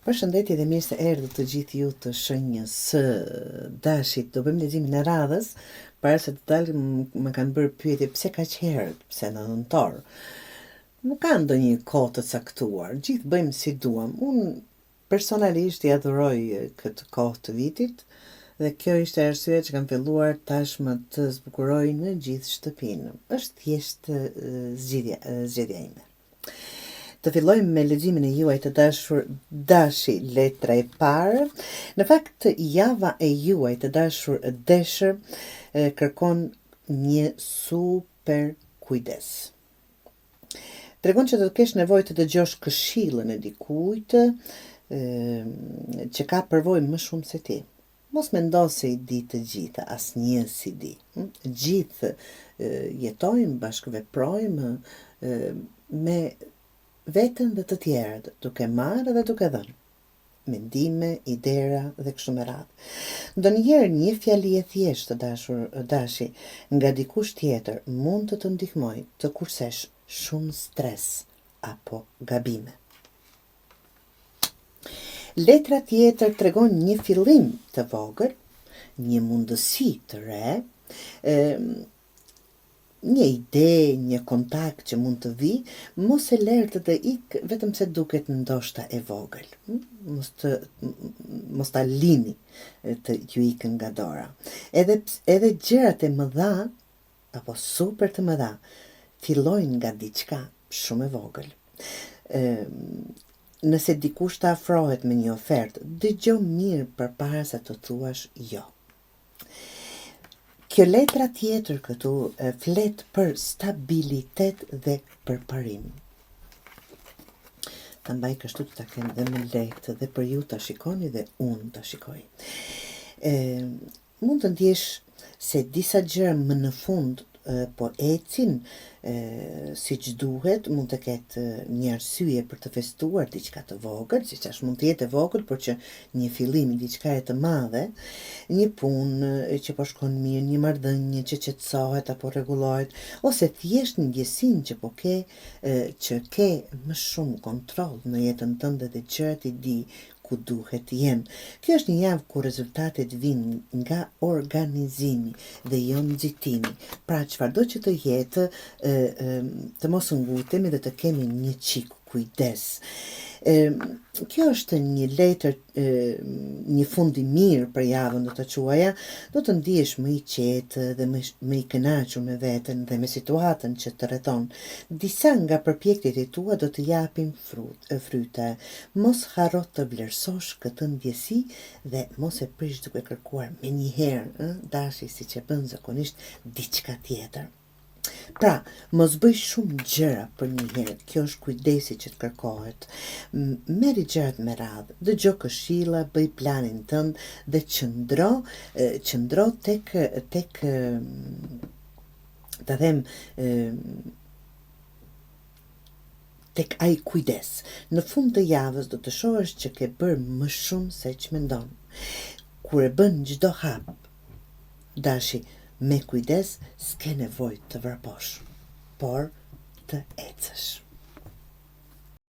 Përshëndetje dhe mirë se erdhët të gjithë ju të shenjës së dashit. Do bëjmë leximin e radhës, para se të dalim më kanë bërë pyetje pse kaq herët, pse në nëntor. Nuk ka ndonjë kohë të caktuar, gjithë bëjmë si duam. Unë personalisht i adhuroj këtë kohë të vitit dhe kjo ishte arsyeja që kam filluar tashmë të zbukuroj në gjithë shtëpinë. Është thjesht zgjedhja ime. Të fillojmë me leximin e juaj të dashur Dashi, letra e parë. Në fakt, java e juaj të dashur Deshër kërkon një super kujdes. Tregon që do të kesh nevojë të dëgjosh këshillën e dikujt që ka përvojë më shumë se ti. Mos mendo se i di të gjitha, asnjë si di. Gjithë jetojmë, bashkëveprojmë me veten dhe të tjerët, duke marrë dhe duke dhënë. Mendime, idera dhe kështu me radhë. Ndonjëherë një fjali e thjeshtë të dashur Dashi nga dikush tjetër mund të të ndihmojë të kursesh shumë stres apo gabime. Letra tjetër tregon një fillim të vogël, një mundësi të re, një ide, një kontakt që mund të vi, mos e lërë të ikë vetëm se duket ndoshta e vogël. Mos ta lini të ju ikën nga dora. Edhe gjërat e mëdha, apo super të mëdha, fillojnë nga diçka shumë e vogël. Nëse dikush të afrohet me një ofertë, dëgjo mirë përpara se të thuash jo. Kjo letra tjetër këtu flet për stabilitet dhe përparim. Ta mbaj kështu të ta kem dhe më lehtë dhe për ju ta shikoni dhe unë ta shikoj. Mund të ndjesh se disa gjëra më në fund po ecin siç duhet, mund të ketë një arsye për të festuar diçka të vogël, siç as mund të jetë e vogël, por që një fillim i diçka të madhe, një punë që po shkon mirë, një marrëdhënie që qetësohet apo rregullohet, ose thjesht një ndjesinë që po ke që ke më shumë kontroll në jetën tënde dhe gjërat i di ku duhet të jenë. Kjo është një javë ku rezultatet vijnë nga organizimi dhe jo nxitimi. Pra çfarëdo që të jetë, të mos ngutemi dhe të kemi një çik kujdes. Kjo është një letër, një fund i mirë për javën, do të quaja, do të ndihesh më i qetë dhe më i kënaqur me veten dhe me situatën që të rrethon. Disa nga përpjekjet e tua do të japin fryte. Mos harro të vlerësosh këtë ndjesi dhe mos e prish duke kërkuar menjëherë, Dashi, siç e bën zakonisht diçka tjetër. Pra, mos bëj shumë gjëra për një herë, kjo është kujdesi që të kërkohet. Merri gjërat me radhë, dëgjo këshilla, bëj planin tënd dhe qëndro tek ta them tek ai kujdes. Në fund të javës do të shohësh që ke bërë më shumë se ç'mendon. Kur e bën çdo hap, Dashi, me kujdes, s'ke nevojë të vraposh, por të ecësh.